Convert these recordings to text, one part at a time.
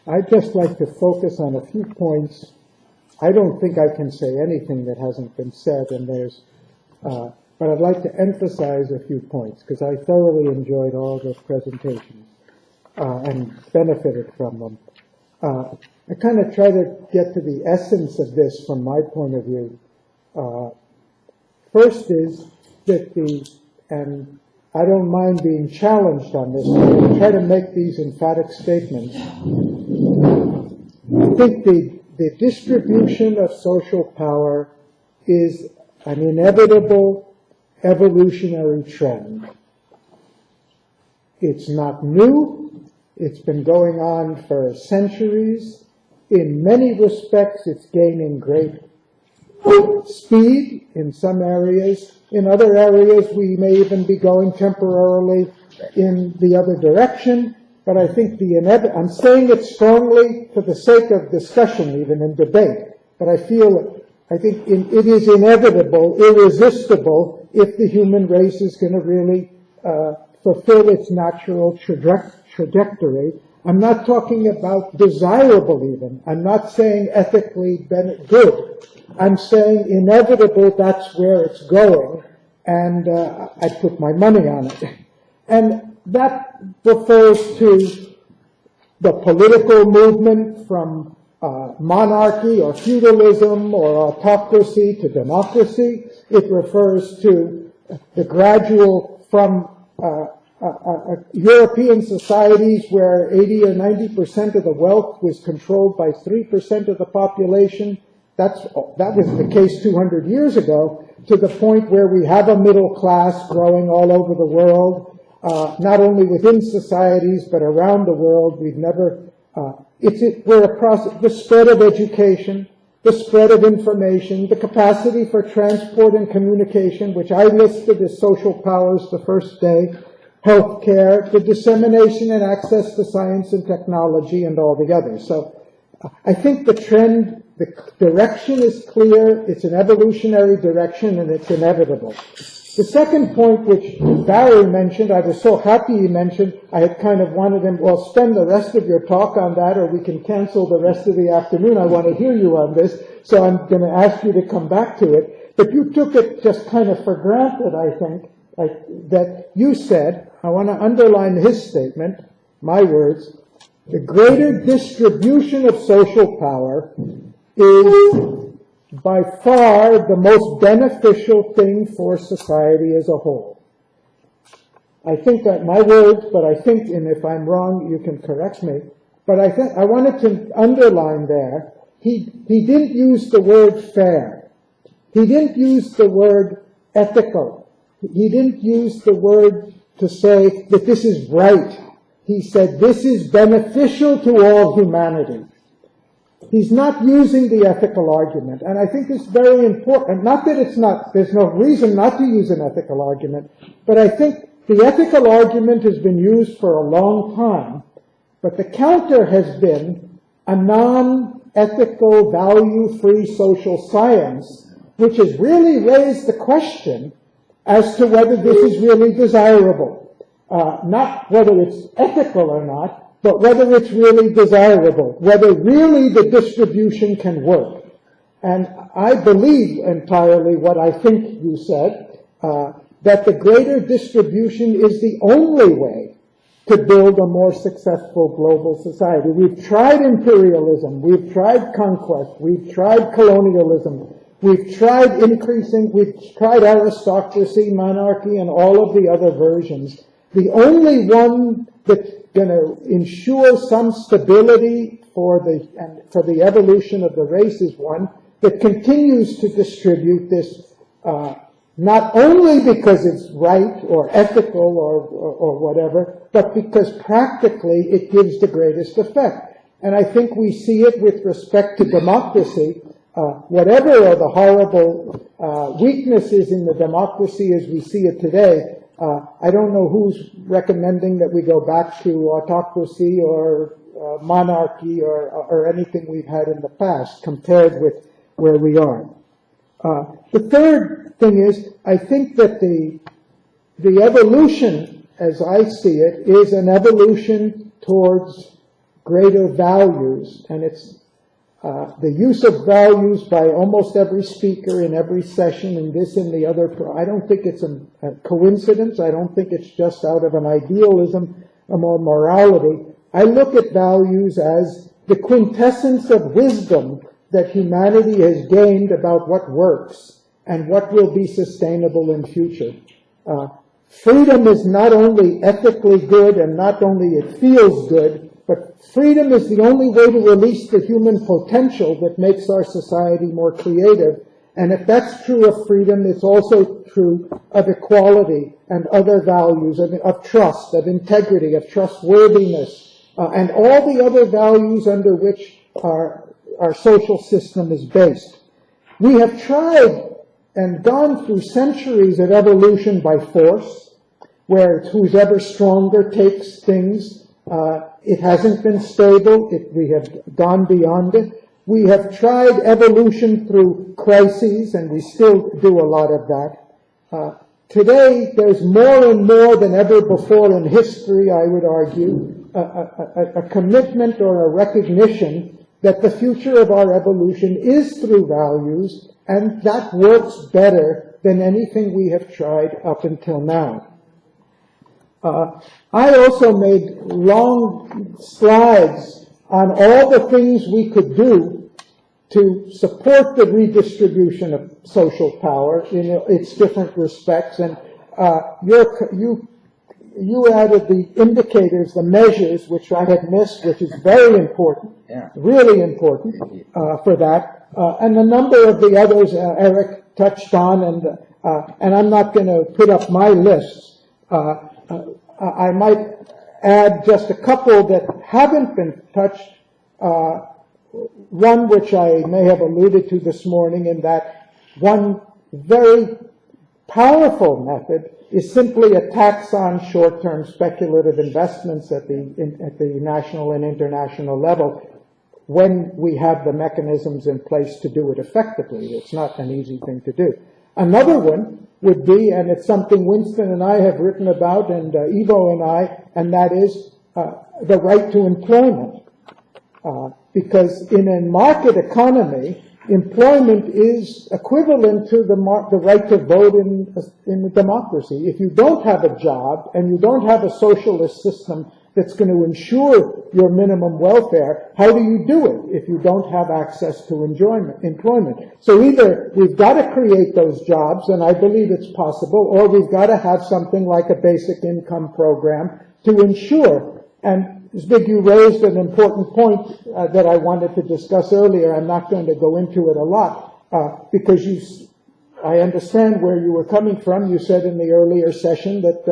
I'd just like to focus on a few points. I don't think I can say anything that hasn't been said, and but I'd like to emphasize a few points because I thoroughly enjoyed all the presentations and benefited from them. I kind of try to get to the essence of this from my point of view. First is that and I don't mind being challenged on this, but I try to make these emphatic statements. I think the distribution of social power is an inevitable evolutionary trend. It's not new. It's been going on for centuries. In many respects, it's gaining great speed in some areas. In other areas, we may even be going temporarily in the other direction. But I think I'm saying it strongly for the sake of discussion, even in debate. But I think it is inevitable, irresistible, if the human race is going to really fulfill its natural trajectory. I'm not talking about desirable even. I'm not saying ethically good. I'm saying inevitable, that's where it's going, and I put my money on it. And that refers to the political movement from monarchy or feudalism or autocracy to democracy. It refers to the gradual from European societies where 80 or 90% of the wealth was controlled by 3% of the population. That was the case 200 years ago, to the point where we have a middle class growing all over the world, not only within societies but around the world. We're a process. The spread of education, the spread of information, the capacity for transport and communication, which I listed as social powers the first day, healthcare, the dissemination and access to science and technology, and all the others. So I think the trend, the direction is clear. It's an evolutionary direction, and it's inevitable. The second point, which Garry mentioned, I was so happy he mentioned, I had kind of wanted him, well, spend the rest of your talk on that, or we can cancel the rest of the afternoon. I want to hear you on this, so I'm going to ask you to come back to it. But you took it just kind of for granted, I think, that you said, I want to underline his statement, my words, the greater distribution of social power is by far the most beneficial thing for society as a whole. I think that my words, but I think, and if I'm wrong, you can correct me, but I think I wanted to underline there, he didn't use the word fair. He didn't use the word ethical. He didn't use the word to say that this is right. He said this is beneficial to all humanity. He's not using the ethical argument, and I think it's very important. Not that it's not, there's no reason not to use an ethical argument, but I think the ethical argument has been used for a long time, but the counter has been a non-ethical, value-free social science, which has really raised the question as to whether this is really desirable. Not whether it's ethical or not, but whether it's really desirable, whether really the distribution can work. And I believe entirely what I think you said, that the greater distribution is the only way to build a more successful global society. We've tried imperialism, we've tried conquest, we've tried colonialism, we've tried aristocracy, monarchy, and all of the other versions. The only one that's going to ensure some stability for the evolution of the race is one that continues to distribute this, not only because it's right or ethical or whatever, but because practically it gives the greatest effect. And I think we see it with respect to democracy. Whatever are the horrible weaknesses in the democracy as we see it today, I don't know who's recommending that we go back to autocracy or monarchy or anything we've had in the past compared with where we are. The third thing is, I think that the evolution, as I see it, is an evolution towards greater values, and it's the use of values by almost every speaker in every session and this and the other. I don't think it's a coincidence. I don't think it's just out of an idealism or morality. I look at values as the quintessence of wisdom that humanity has gained about what works and what will be sustainable in future. Freedom is not only ethically good and not only it feels good, but freedom is the only way to release the human potential that makes our society more creative. And if that's true of freedom, it's also true of equality and other values of trust, of integrity, of trustworthiness, and all the other values under which our social system is based. We have tried and gone through centuries of evolution by force, where who's ever stronger takes things. It hasn't been stable. We have gone beyond it. We have tried evolution through crises, and we still do a lot of that. Today, there's more and more than ever before in history, I would argue, a commitment or a recognition that the future of our evolution is through values, and that works better than anything we have tried up until now. I also made long slides on all the things we could do to support the redistribution of social power in its different respects. And you added the indicators, the measures, which I had missed, which is very important, really important for that. And a number of the others Eric touched on, and I'm not going to put up my lists. I might add just a couple that haven't been touched. One which I may have alluded to this morning, in that one very powerful method is simply a tax on short-term speculative investments at the national and international level, when we have the mechanisms in place to do it effectively. It's not an easy thing to do. Another one would be, and it's something Winston and I have written about, and Ivo and I, and that is the right to employment. Because in a market economy, employment is equivalent to the right to vote in a democracy. If you don't have a job and you don't have a socialist system that's going to ensure your minimum welfare, how do you do it if you don't have access to employment? So either we've got to create those jobs, and I believe it's possible, or we've got to have something like a basic income program to ensure. And Zbig, you raised an important point that I wanted to discuss earlier. I'm not going to go into it a lot because I understand where you were coming from. You said in the earlier session that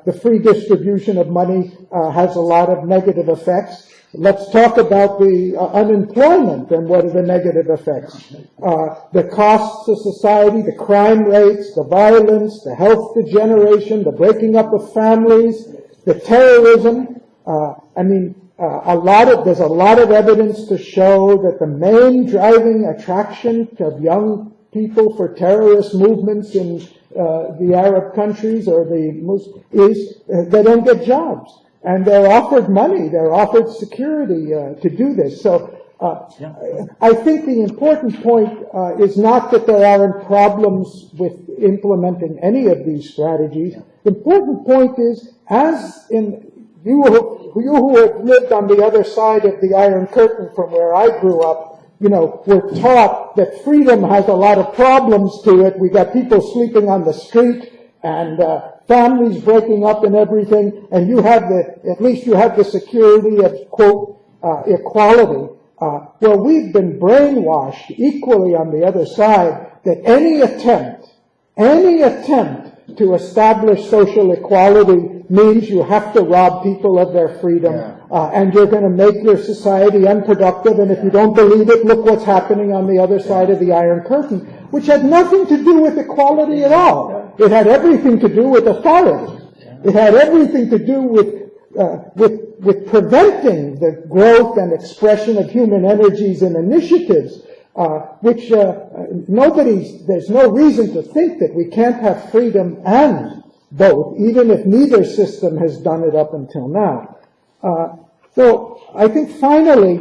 the free distribution of money has a lot of negative effects. Let's talk about the unemployment and what are the negative effects. The costs to society, the crime rates, the violence, the health degeneration, the breaking up of families, the terrorism. There's a lot of evidence to show that the main driving attraction of young people for terrorist movements in the Arab countries or the Muslims is they don't get jobs, and they're offered money, they're offered security to do this. So I think the important point is not that there aren't problems with implementing any of these strategies. The important point is, as in you who have lived on the other side of the Iron Curtain from where I grew up, we're taught that freedom has a lot of problems to it. We got people sleeping on the street and families breaking up and everything, and at least you have the security of, quote, equality. Well, we've been brainwashed equally on the other side that any attempt to establish social equality means you have to rob people of their freedom, and you're going to make your society unproductive, and if you don't believe it, look what's happening on the other side of the Iron Curtain, which had nothing to do with equality at all. It had everything to do with authority. It had everything to do with preventing the growth and expression of human energies and initiatives, which there's no reason to think that we can't have freedom and both, even if neither system has done it up until now. So I think finally,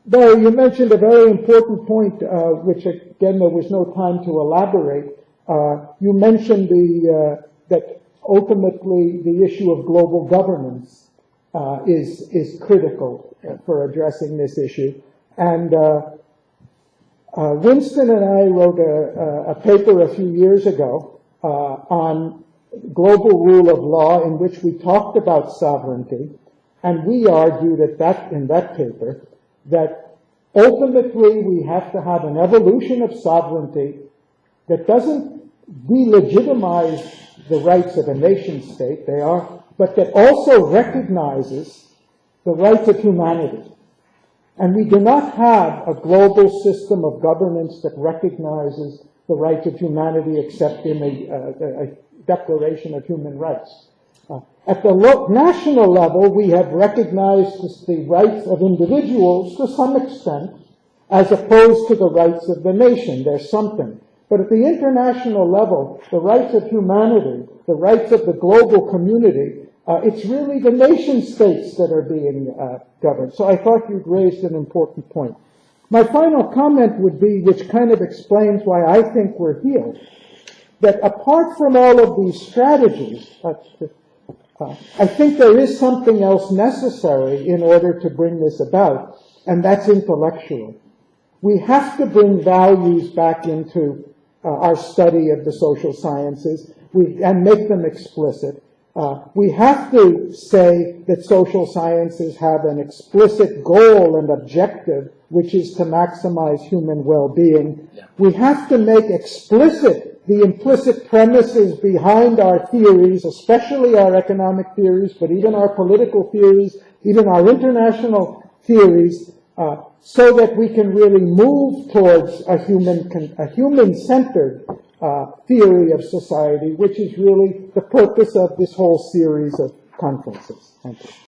Barry, you mentioned a very important point, which again there was no time to elaborate. You mentioned that ultimately the issue of global governance is critical for addressing this issue. And Winston and I wrote a paper a few years ago on global rule of law in which we talked about sovereignty, and we argued in that paper that ultimately we have to have an evolution of sovereignty that doesn't delegitimize the rights of a nation state, but that also recognizes the rights of humanity. And we do not have a global system of governance that recognizes the rights of humanity except in a Declaration of Human Rights. At the national level, we have recognized the rights of individuals to some extent, as opposed to the rights of the nation. There's something. But at the international level, the rights of humanity, the rights of the global community, it's really the nation states that are being governed. So I thought you'd raised an important point. My final comment would be, which kind of explains why I think we're here, that apart from all of these strategies, I think there is something else necessary in order to bring this about, and that's intellectual. We have to bring values back into our study of the social sciences and make them explicit. We have to say that social sciences have an explicit goal and objective, which is to maximize human well-being. Yeah. We have to make explicit the implicit premises behind our theories, especially our economic theories, but even our political theories, even our international theories, so that we can really move towards a human-centered theory of society, which is really the purpose of this whole series of conferences. Thank you.